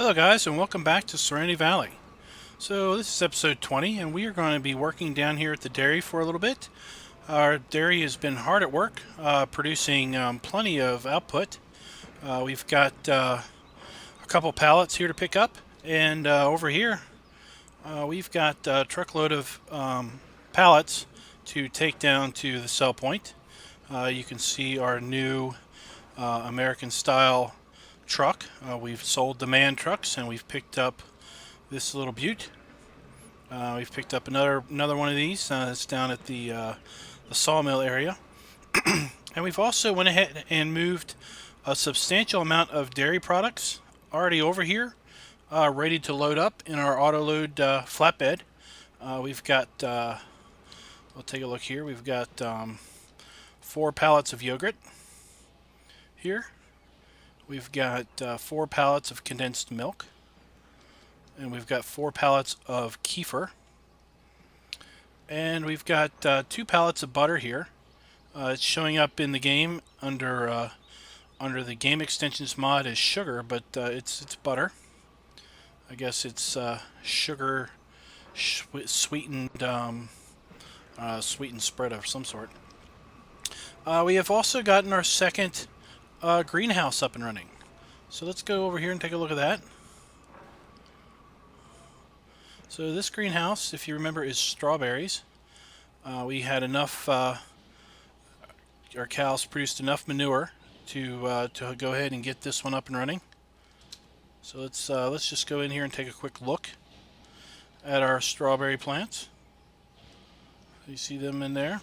Hello guys, and welcome back to Serenity Valley. So this is episode 20, and we are going to be working down here at the dairy for a little bit. Our dairy has been hard at work, producing plenty of output. We've got a couple pallets here to pick up, and over here we've got a truckload of pallets to take down to the sell point. You can see our new American style truck. We've sold the man trucks, and we've picked up this little beaut. We've picked up another one of these. It's down at the sawmill area. And we've also went ahead and moved a substantial amount of dairy products already over here, ready to load up in our auto load flatbed. We've got, we'll take a look here. We've got 4 pallets of yogurt here. We've got 4 pallets of condensed milk, and we've got 4 pallets of kefir, and we've got 2 pallets of butter here. It's showing up in the game under the game extensions mod as sugar, but it's butter. I guess it's sugar sweetened sweetened spread of some sort. We have also gotten our second greenhouse up and running. So let's go over here and take a look at that. So this greenhouse, if you remember, is strawberries. We had enough, our cows produced enough manure to go ahead and get this one up and running. So let's just go in here and take a quick look at our strawberry plants. You see them in there.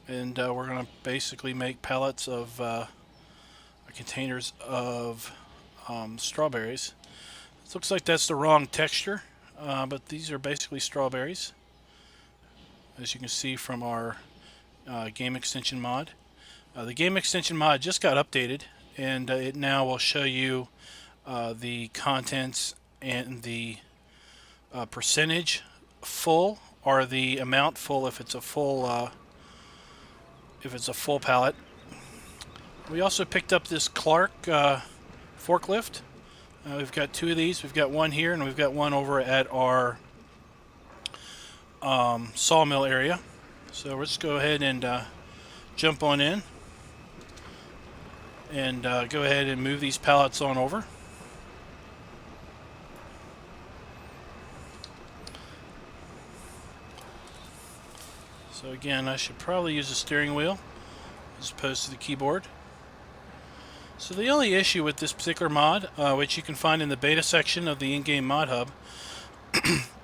And we're going to basically make pallets of containers of strawberries. It looks like that's the wrong texture, but these are basically strawberries, as you can see from our game extension mod. The game extension mod just got updated, and it now will show you the contents and the percentage full, or the amount full if it's a full pallet. We also picked up this Clark forklift. We've got 2 of these. We've got one here, and we've got one over at our sawmill area. So let's go ahead and jump on in and go ahead and move these pallets on over. So again, I should probably use the steering wheel as opposed to the keyboard. So the only issue with this particular mod, which you can find in the beta section of the in-game mod hub,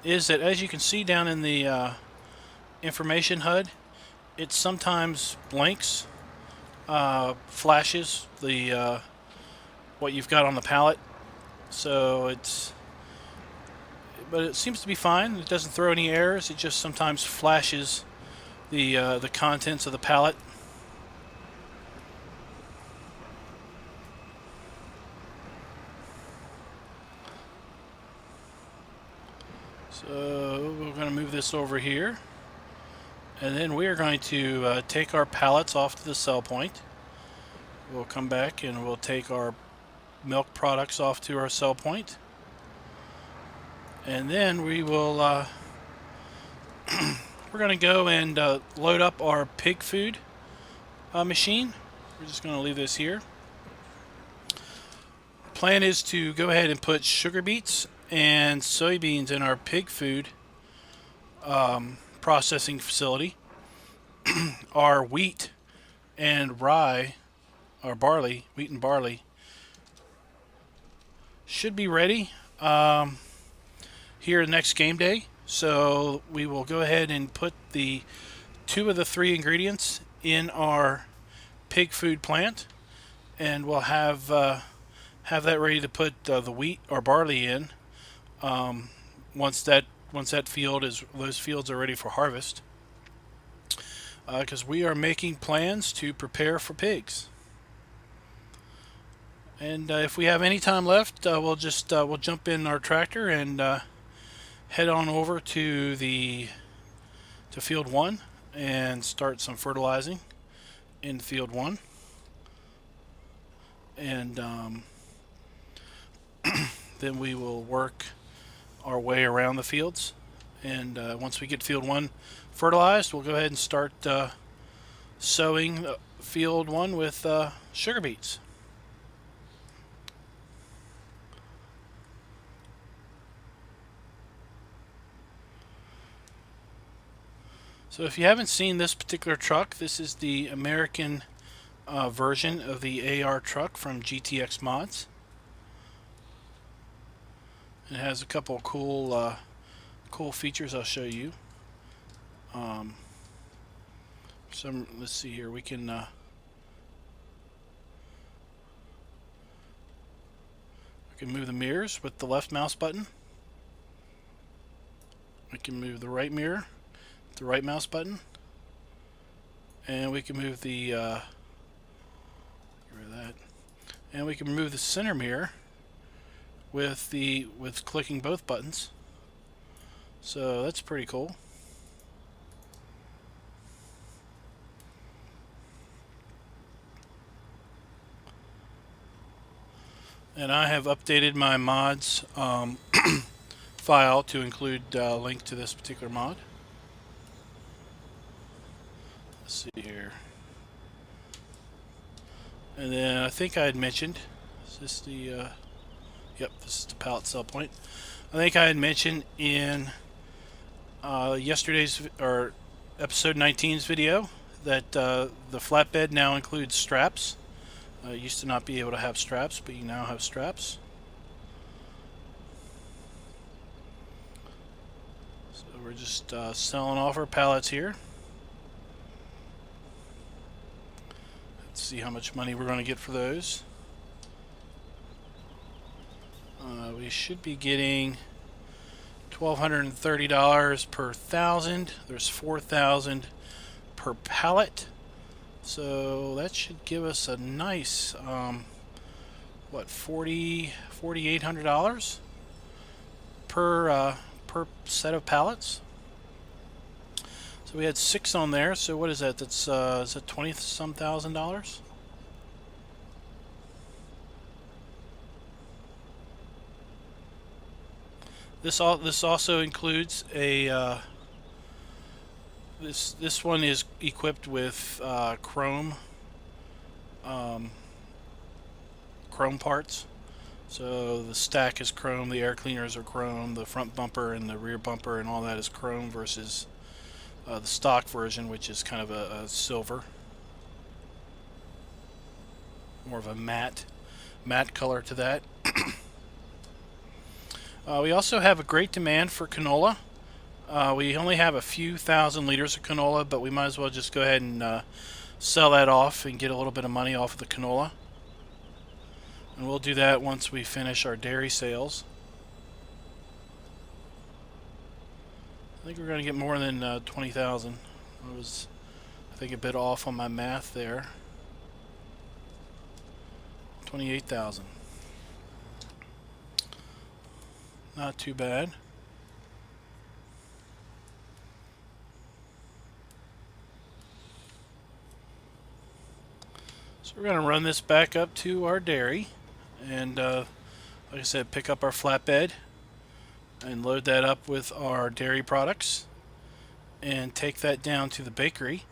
is that, as you can see down in the information HUD, it sometimes blinks, flashes the what you've got on the pallet. So but it seems to be fine. It doesn't throw any errors. It just sometimes flashes the contents of the pallet. So we're going to move this over here, and then we are going to take our pallets off to the sell point. We'll come back and we'll take our milk products off to our sell point, and then we will we're going to go and load up our pig food machine. We're just going to leave this here. The plan is to go ahead and put sugar beets and soybeans in our pig food processing facility. Our wheat and rye, or barley, wheat and barley, should be ready here next game day. So we will go ahead and put the 2 of the 3 ingredients in our pig food plant, and we'll have that ready to put the wheat or barley in once those fields are ready for harvest, because we are making plans to prepare for pigs. And if we have any time left, we'll jump in our tractor and head on over to field 1 and start some fertilizing in field 1. And then we will work our way around the fields. And once we get field 1 fertilized, we'll go ahead and start sowing field 1 with sugar beets. So if you haven't seen this particular truck, this is the American version of the AR truck from GTX Mods. It has a couple of cool features I'll show you. Let's see here. We can move the mirrors with the left mouse button. We can move the right mirror with the right mouse button, and we can move the get rid of that. And we can move the center mirror with clicking both buttons. So that's pretty cool. And I have updated my mods file to include a link to this particular mod. Let's see here. And then I think I had mentioned, is this the, yep, this is the pallet cell point. I think I had mentioned in yesterday's, or episode 19's video, that the flatbed now includes straps. Used to not be able to have straps, but you now have straps. So we're just selling off our pallets here. Let's see how much money we're going to get for those. We should be getting $1,230 per 1,000. There's 4,000 per pallet. So that should give us a nice, what, $4,800 per set of pallets. So we had 6 on there. So what is that? That's is that $20-some thousand? This also includes a. This one is equipped with chrome parts. So the stack is chrome, the air cleaners are chrome, the front bumper and the rear bumper and all that is chrome versus the stock version, which is kind of a silver, more of a matte color to that. We also have a great demand for canola. We only have a few thousand liters of canola, but we might as well just go ahead and sell that off and get a little bit of money off of the canola. And we'll do that once we finish our dairy sales. I think we're going to get more than 20,000. I was, I think, a bit off on my math there. 28,000. Not too bad. So we're going to run this back up to our dairy and like I said, pick up our flatbed and load that up with our dairy products and take that down to the bakery.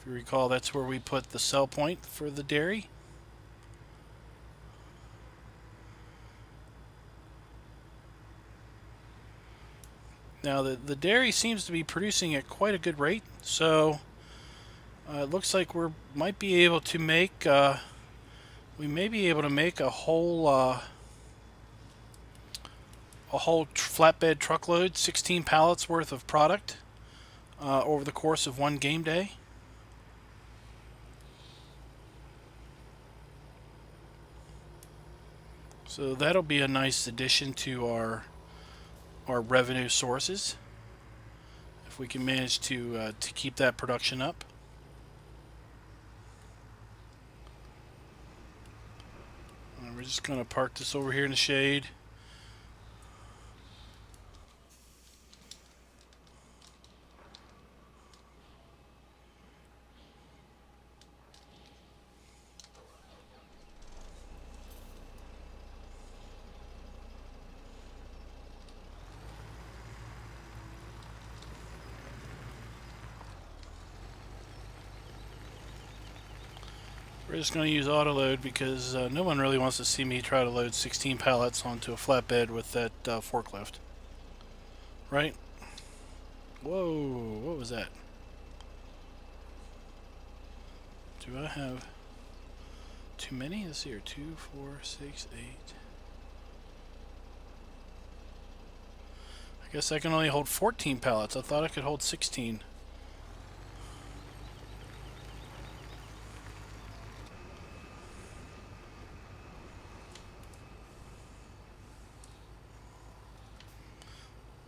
If you recall, that's where we put the sell point for the dairy. Now the dairy seems to be producing at quite a good rate, so it looks like we might be able to make a whole flatbed truckload, 16 pallets worth of product over the course of one game day. So that'll be a nice addition to our revenue sources if we can manage to keep that production up. We're just going to park this over here in the shade. We're just going to use auto load because no one really wants to see me try to load 16 pallets onto a flatbed with that forklift. Right? Whoa, what was that? Do I have too many? Let's see here. 2, 4, 6, 8. I guess I can only hold 14 pallets. I thought I could hold 16.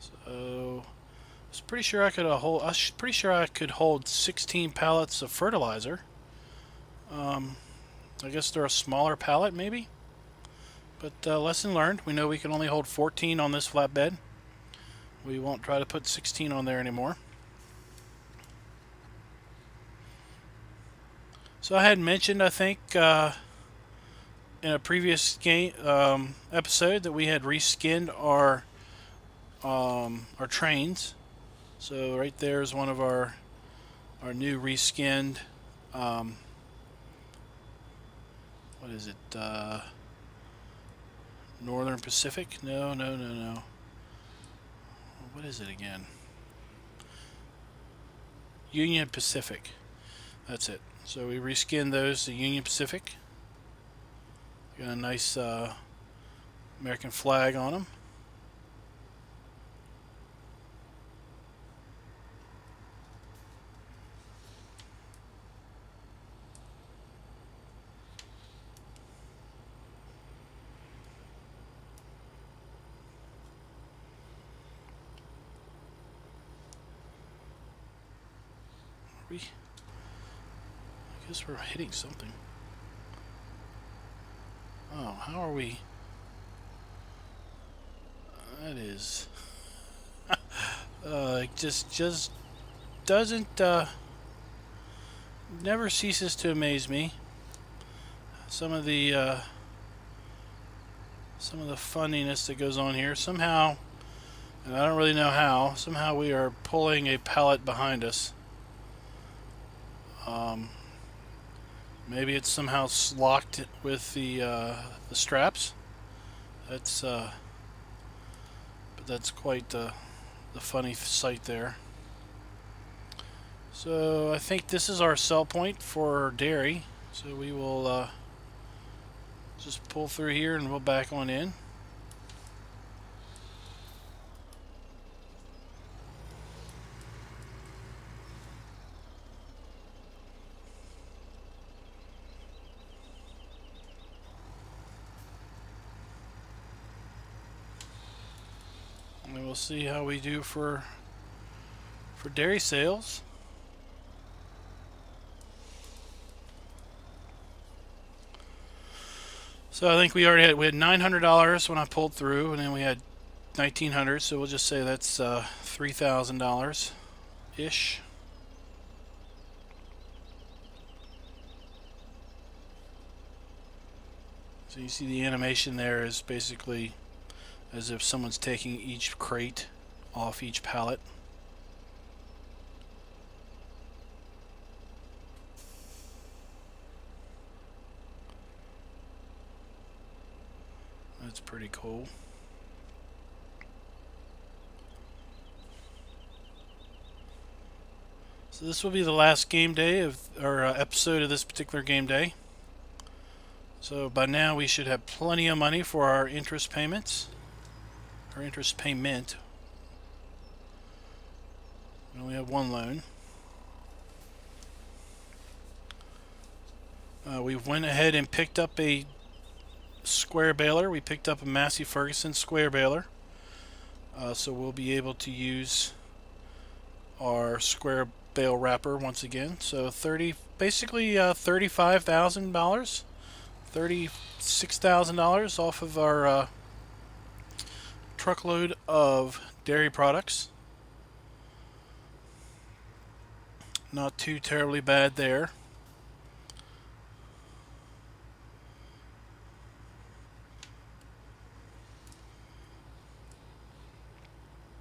So I was pretty sure I could hold. Pretty sure I could hold 16 pallets of fertilizer. I guess they're a smaller pallet, maybe. But lesson learned. We know we can only hold 14 on this flatbed. We won't try to put 16 on there anymore. So I had mentioned, I think, in a previous game episode that we had reskinned our trains. So right there is one of our new reskinned. What is it? Northern Pacific? No. What is it again? Union Pacific. That's it. So we reskinned those to Union Pacific. Got a nice American flag on them. I guess we're hitting something. Oh, how are we? That is just doesn't never ceases to amaze me. Some of the funniness that goes on here. Somehow, and I don't really know how, somehow we are pulling a pallet behind us. Maybe it's somehow locked with the straps. That's but that's quite the funny sight there. So I think this is our sell point for dairy. So we will just pull through here and we'll back on in. And we'll see how we do for dairy sales. So I think we had $900 when I pulled through, and then we had $1,900. So we'll just say that's $3,000 ish. So you see the animation there is basically as if someone's taking each crate off each pallet. That's pretty cool. So this will be the last game day of our episode of this particular game day. So by now we should have plenty of money for our interest payments. Our interest payment. We only have one loan. We went ahead and picked up a square baler. We picked up a Massey Ferguson square baler. So we'll be able to use our square bale wrapper once again. So basically $35,000, $36,000 off of our truckload of dairy products. Not too terribly bad there.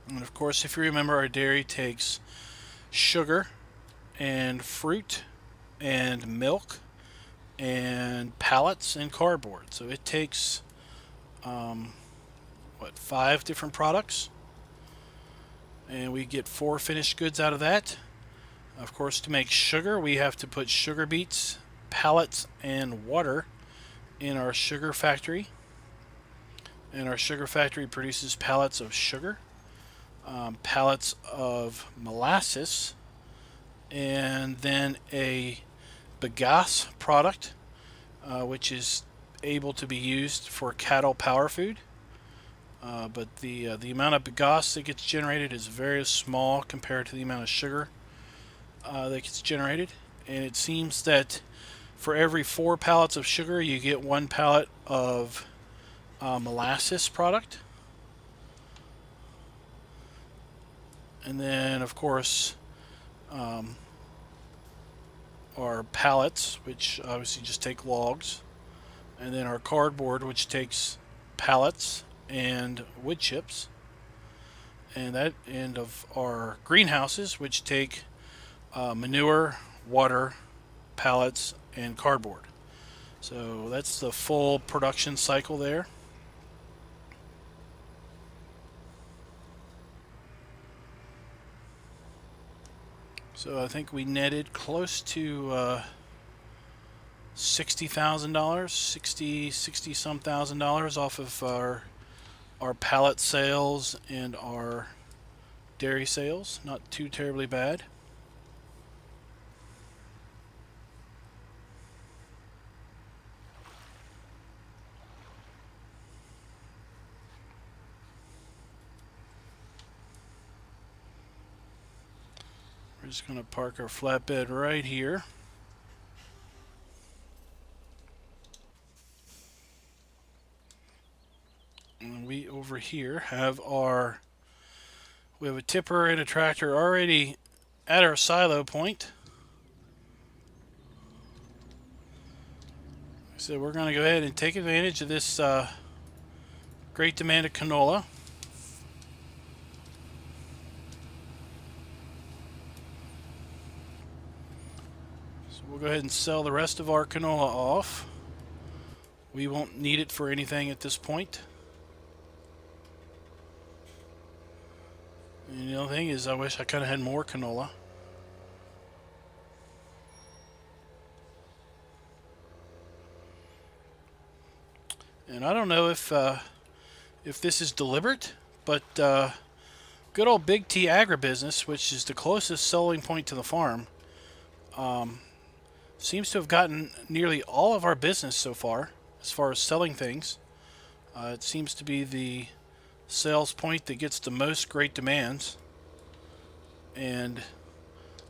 And of course, if you remember, our dairy takes sugar and fruit and milk and pallets and cardboard. So it takes 5 different products, and we get 4 finished goods out of that. Of course, to make sugar, we have to put sugar beets, pallets, and water in our sugar factory. And our sugar factory produces pallets of sugar, pallets of molasses, and then a bagasse product, which is able to be used for cattle power food. But the amount of bagasse that gets generated is very small compared to the amount of sugar that gets generated. And it seems that for every 4 pallets of sugar, you get 1 pallet of molasses product. And then, of course, our pallets, which obviously just take logs, and then our cardboard, which takes pallets and wood chips, and that end of our greenhouses, which take manure, water, pallets, and cardboard. So that's the full production cycle there. So I think we netted close to $60,000, 60 some thousand dollars off of our pallet sales and our dairy sales. Not too terribly bad. We're just going to park our flatbed right here. And we over here have we have a tipper and a tractor already at our silo point. So we're going to go ahead and take advantage of this great demand of canola. We'll go ahead and sell the rest of our canola off. We won't need it for anything at this point. And the other thing is, I wish I kind of had more canola. And I don't know if this is deliberate, but good old Big T Agribusiness, which is the closest selling point to the farm, seems to have gotten nearly all of our business so far as selling things. It seems to be the sales point that gets the most great demands. And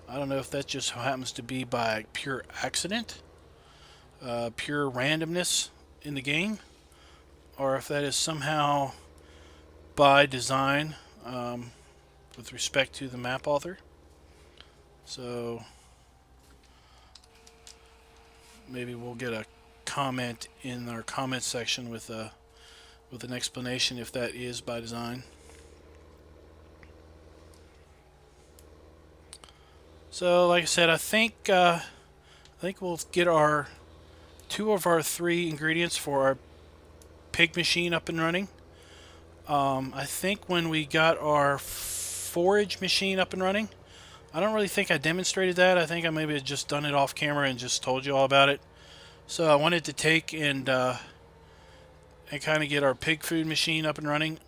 I don't know if that just happens to be by pure accident, pure randomness in the game, or if that is somehow by design with respect to the map author. So maybe we'll get a comment in our comment section with an explanation if that is by design. So like I said, I think we'll get our 2 of our 3 ingredients for our pig machine up and running. I think when we got our forage machine up and running, I don't really think I demonstrated that. I think I maybe had just done it off camera and just told you all about it. So I wanted to take and kind of get our pig food machine up and running.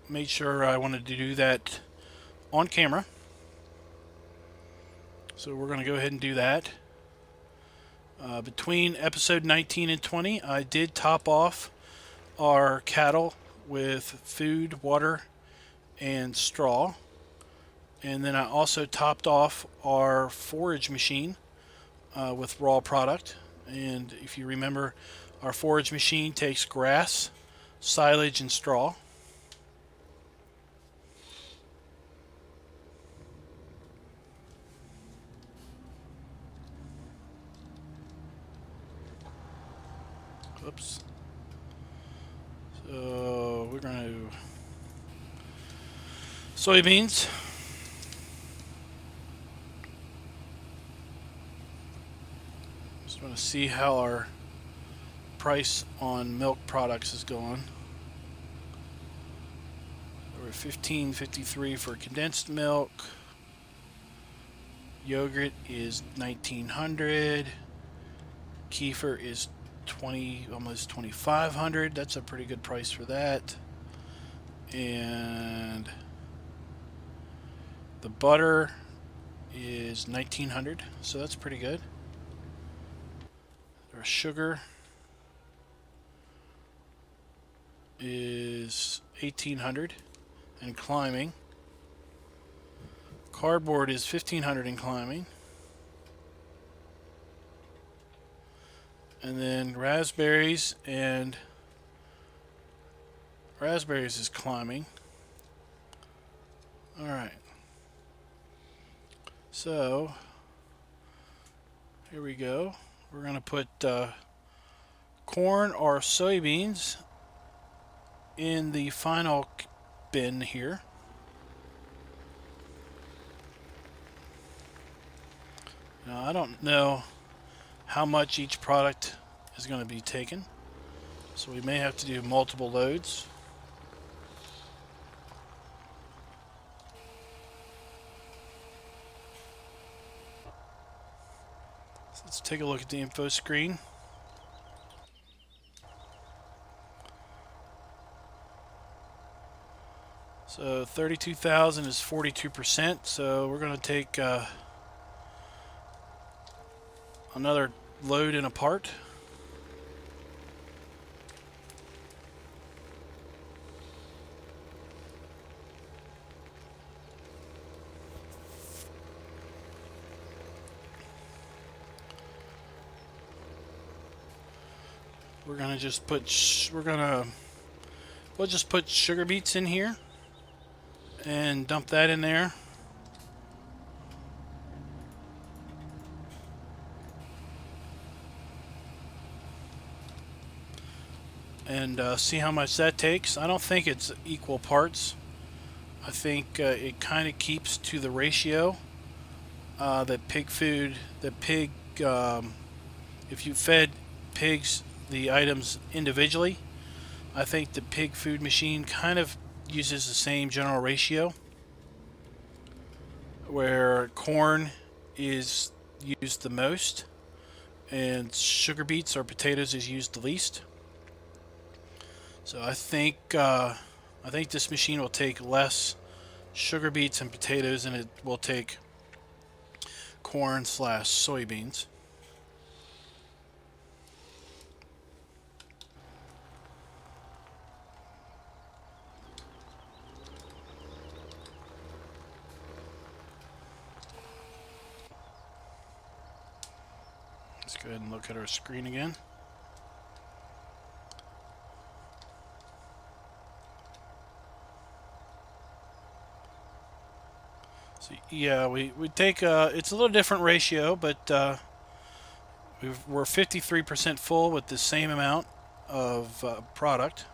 Made sure I wanted to do that on camera. So we're going to go ahead and do that. Between episode 19 and 20, I did top off our cattle with food, water, and straw. And then I also topped off our forage machine with raw product. And if you remember, our forage machine takes grass, silage, and straw. Oops. So we're going to soybeans. Just want to see how our price on milk products is going. We're $15.53 for condensed milk. Yogurt is $1,900. Kefir is almost $2,500. That's a pretty good price for that. And the butter is $1,900, so that's pretty good. Our sugar is $1,800 and climbing. Cardboard is $1,500 and climbing. And then raspberries is climbing. Alright. So, here we go. We're going to put corn or soybeans in the final bin here. Now, I don't know how much each product is going to be taken, so we may have to do multiple loads. So let's take a look at the info screen. So 32,000 is 42%, so we're going to take another load in a part. We're gonna just put we'll just put sugar beets in here and dump that in there. And see how much that takes. I don't think it's equal parts. I think it kind of keeps to the ratio that pig food, if you fed pigs the items individually, I think the pig food machine kind of uses the same general ratio, where corn is used the most and sugar beets or potatoes is used the least. So I think this machine will take less sugar beets and potatoes than it will take corn / soybeans. Let's go ahead and look at our screen again. So yeah, we take it's a little different ratio, but we're 53% full with the same amount of product.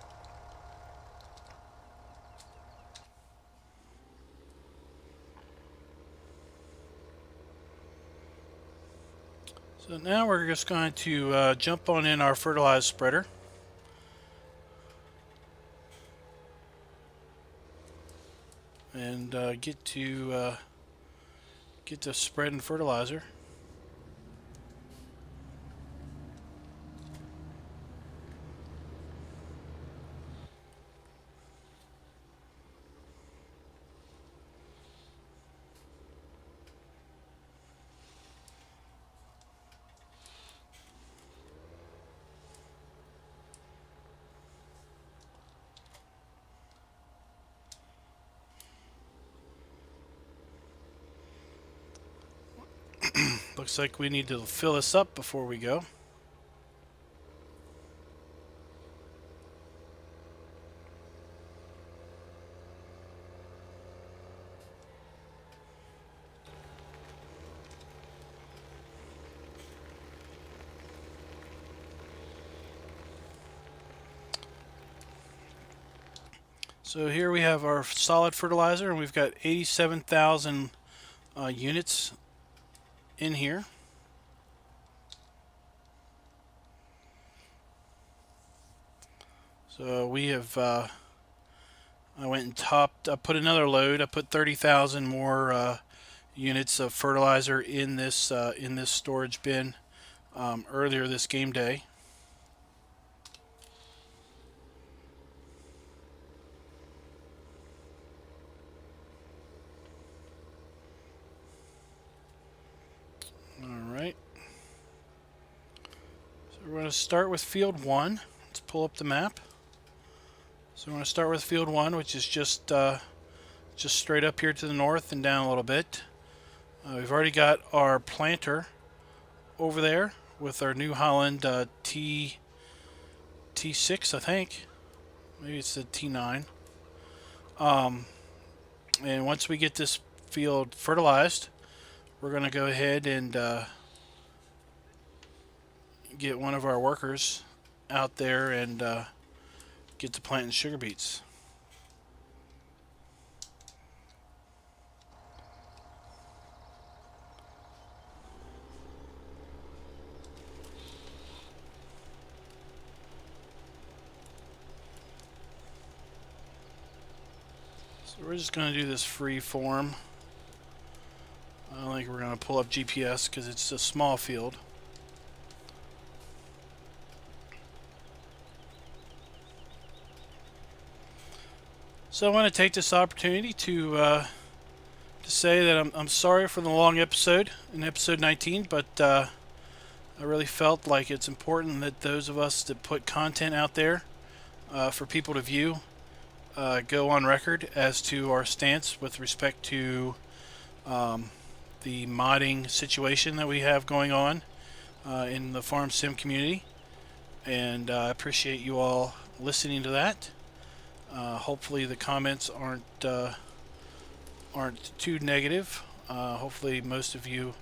So now we're just going to jump on in our fertilizer spreader. And get to spreading fertilizer. Looks like we need to fill this up before we go. So here we have our solid fertilizer, and we've got 87,000 units in here. So we have, I went and I put another load. I put 30,000 more units of fertilizer in this storage bin earlier this game day. Alright. So we're going to start with field 1. Let's pull up the map. So we're going to start with field 1, which is just straight up here to the north and down a little bit. We've already got our planter over there with our New Holland T6, I think. Maybe it's the T9. And once we get this field fertilized, we're going to go ahead and get one of our workers out there and get to planting sugar beets. So we're just going to do this free form. I don't think we're going to pull up GPS because it's a small field. So I want to take this opportunity to say that I'm sorry for the long episode in episode 19, but I really felt like it's important that those of us that put content out there for people to view go on record as to our stance with respect to the modding situation that we have going on in the farm sim community, and I appreciate you all listening to that. Hopefully the comments aren't too negative. Hopefully most of you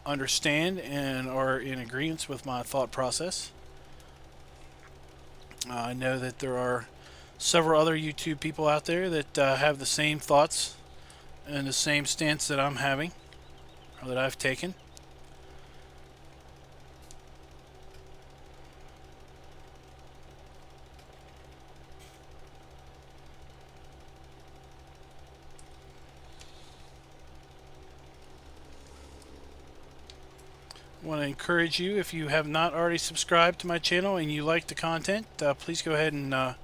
understand and are in agreement with my thought process. I know that there are several other YouTube people out there that have the same thoughts and the same stance that I'm having, or that I've taken. I want to encourage you, if you have not already subscribed to my channel and you like the content, please go ahead and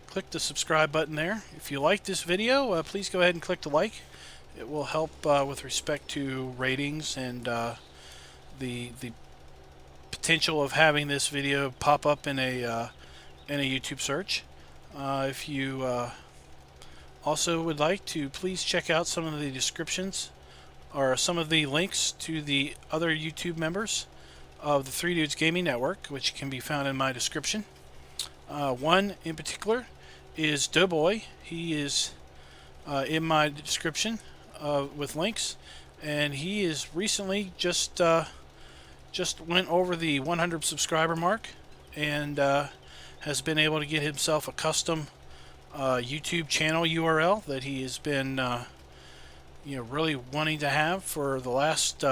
click the subscribe button there. If you like this video, please go ahead and click the like. It will help with respect to ratings and the potential of having this video pop up in a YouTube search. If you also would like to, please check out some of the descriptions or some of the links to the other YouTube members of the Three Dudes Gaming Network, which can be found in my description. One in particular is Doughboy. He is in my description with links, and he is recently just went over the 100 subscriber mark and has been able to get himself a custom YouTube channel URL that he has been really wanting to have for the last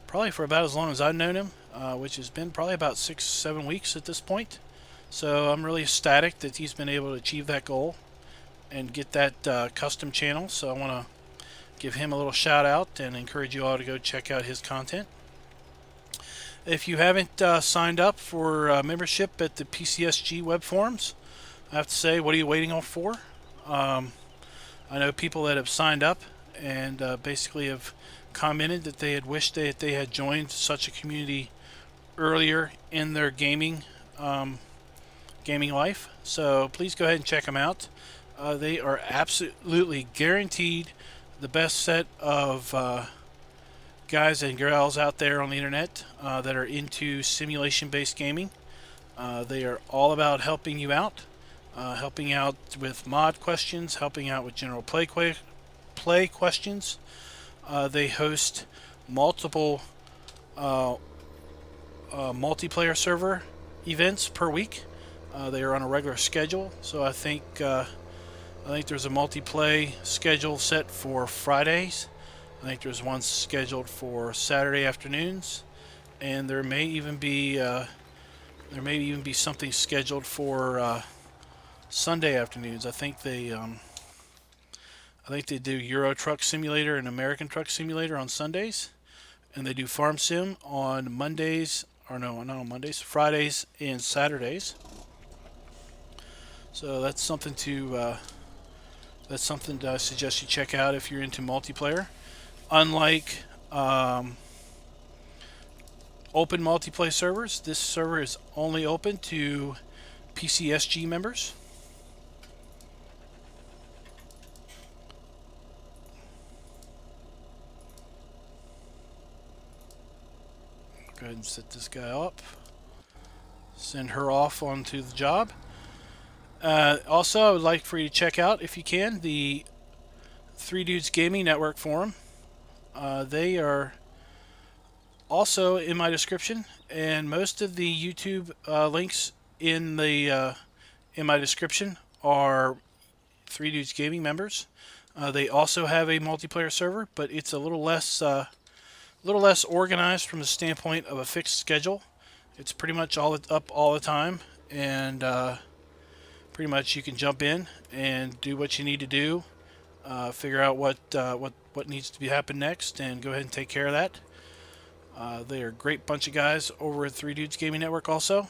probably for about as long as I've known him, which has been probably about 6-7 weeks at this point. So I'm really ecstatic that he's been able to achieve that goal and get that custom channel. So I want to give him a little shout out and encourage you all to go check out his content. If you haven't signed up for membership at the PCSG web forums, I have to say, what are you waiting on for? I know people that have signed up and basically have commented that they had wished that they had joined such a community earlier in their gaming life. So please go ahead and check them out. They are absolutely guaranteed the best set of guys and girls out there on the internet that are into simulation-based gaming. They are all about helping you out, helping out with mod questions, helping out with general play questions. They host multiple multiplayer server events per week. They are on a regular schedule, so I think there's a multiplayer schedule set for Fridays. I think there's one scheduled for Saturday afternoons, and there may even be There may even be something scheduled for Sunday afternoons. I think they do Euro Truck Simulator and American Truck Simulator on Sundays, and they do Farm Sim on Mondays, or no, not on Mondays, Fridays and Saturdays. So that's something to I suggest you check out if you're into multiplayer. Unlike open multiplayer servers, this server is only open to PCSG members. Go ahead and set this guy up. Send her off onto the job. Also, I would like for you to check out, if you can, the 3 Dudes Gaming Network forum. They are also in my description, and most of the YouTube links in my description are 3 Dudes Gaming members. They also have a multiplayer server, but it's a little less organized from the standpoint of a fixed schedule. It's pretty much up all the time, and pretty much you can jump in and do what you need to do, figure out what needs to be happen next, and go ahead and take care of that. They are a great bunch of guys over at 3 Dudes Gaming Network also.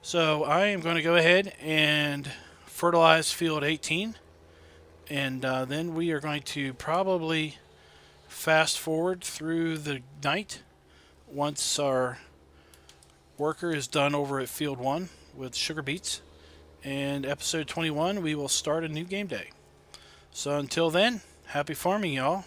So I am going to go ahead and fertilize field 18, and then we are going to probably fast forward through the night once our worker is done over at field 1 with sugar beets, and episode 21 we will start a new game day. So until then, happy farming, y'all.